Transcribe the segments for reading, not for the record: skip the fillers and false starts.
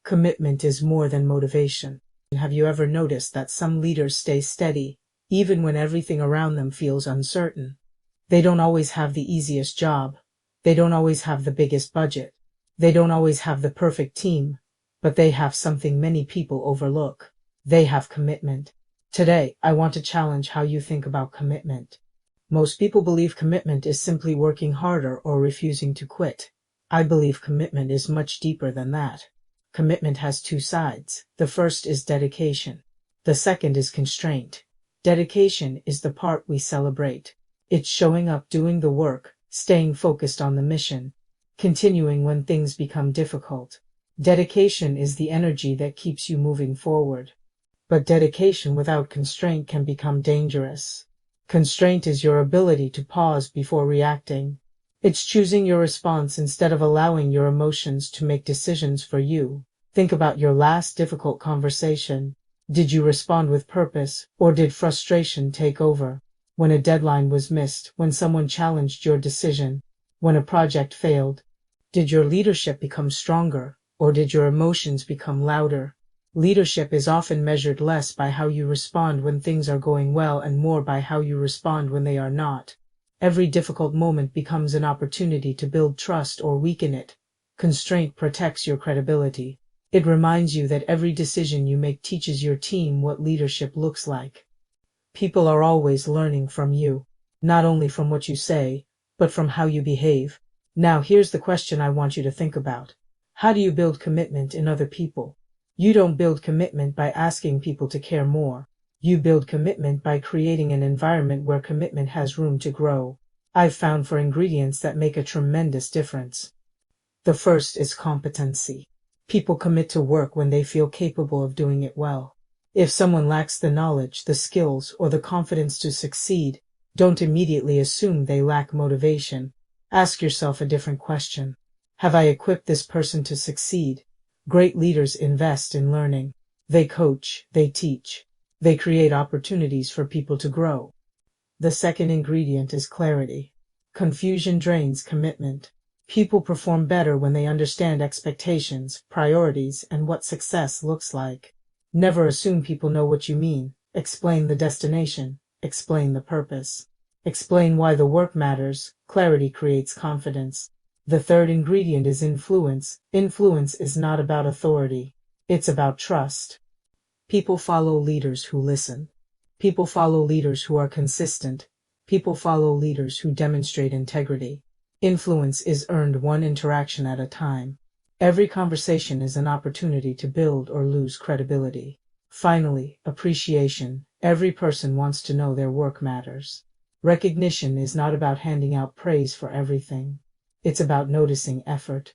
Commitment is more than motivation. Have you ever noticed that some leaders stay steady, even when everything around them feels uncertain? They don't always have the easiest job. They don't always have the biggest budget. They don't always have the perfect team, but they have something many people overlook. They have commitment. Today, I want to challenge how you think about commitment. Most people believe commitment is simply working harder or refusing to quit. I believe commitment is much deeper than that. Commitment has two sides. The first is dedication. The second is constraint. Dedication is the part we celebrate. It's showing up, doing the work, staying focused on the mission, continuing when things become difficult. Dedication is the energy that keeps you moving forward. But dedication without constraint can become dangerous. Constraint is your ability to pause before reacting. It's choosing your response instead of allowing your emotions to make decisions for you. Think about your last difficult conversation. Did you respond with purpose, or did frustration take over? When a deadline was missed, when someone challenged your decision, when a project failed, did your leadership become stronger, or did your emotions become louder? Leadership is often measured less by how you respond when things are going well and more by how you respond when they are not. Every difficult moment becomes an opportunity to build trust or weaken it. Constraint protects your credibility. It reminds you that every decision you make teaches your team what leadership looks like. People are always learning from you, not only from what you say, but from how you behave. Now here's the question I want you to think about. How do you build commitment in other people? You don't build commitment by asking people to care more. You build commitment by creating an environment where commitment has room to grow. I've found 4 ingredients that make a tremendous difference. The first is competency. People commit to work when they feel capable of doing it well. If someone lacks the knowledge, the skills, or the confidence to succeed, don't immediately assume they lack motivation. Ask yourself a different question. Have I equipped this person to succeed? Great leaders invest in learning. They coach, they teach. They create opportunities for people to grow. The second ingredient is clarity. Confusion drains commitment. People perform better when they understand expectations, priorities, and what success looks like. Never assume people know what you mean. Explain the destination. Explain the purpose. Explain why the work matters. Clarity creates confidence. The third ingredient is influence. Influence is not about authority. It's about trust. People follow leaders who listen. People follow leaders who are consistent. People follow leaders who demonstrate integrity. Influence is earned one interaction at a time. Every conversation is an opportunity to build or lose credibility. Finally, appreciation. Every person wants to know their work matters. Recognition is not about handing out praise for everything. It's about noticing effort.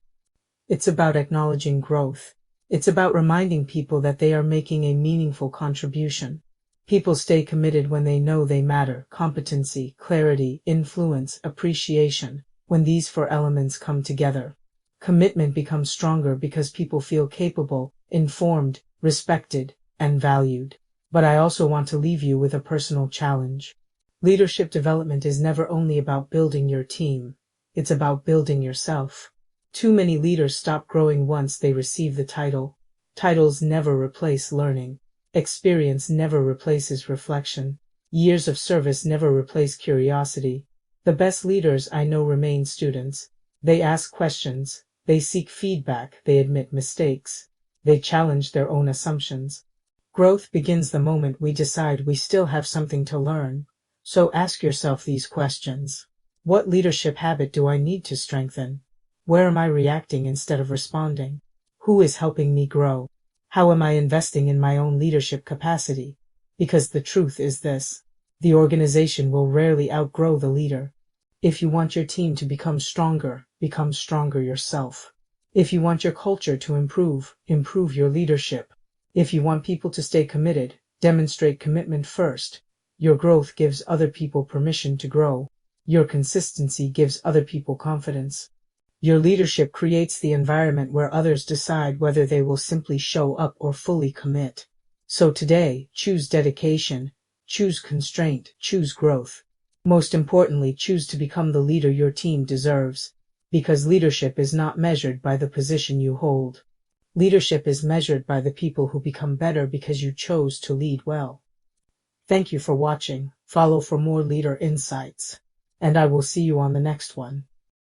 It's about acknowledging growth. It's about reminding people that they are making a meaningful contribution. People stay committed when they know they matter. Competency, clarity, influence, appreciation. When these 4 elements come together, commitment becomes stronger because people feel capable, informed, respected, and valued. But I also want to leave you with a personal challenge. Leadership development is never only about building your team. It's about building yourself. Too many leaders stop growing once they receive the title. Titles never replace learning. Experience never replaces reflection. Years of service never replace curiosity. The best leaders I know remain students. They ask questions. They seek feedback. They admit mistakes. They challenge their own assumptions. Growth begins the moment we decide we still have something to learn. So ask yourself these questions. What leadership habit do I need to strengthen? Where am I reacting instead of responding? Who is helping me grow? How am I investing in my own leadership capacity? Because the truth is this: the organization will rarely outgrow the leader. If you want your team to become stronger yourself. If you want your culture to improve your leadership. If you want people to stay committed, demonstrate commitment first. Your growth gives other people permission to grow. Your consistency gives other people confidence. Your leadership creates the environment where others decide whether they will simply show up or fully commit. So today, choose dedication, choose constraint, choose growth. Most importantly, choose to become the leader your team deserves. Because leadership is not measured by the position you hold. Leadership is measured by the people who become better because you chose to lead well. Thank you for watching. Follow for more leader insights. And I will see you on the next one.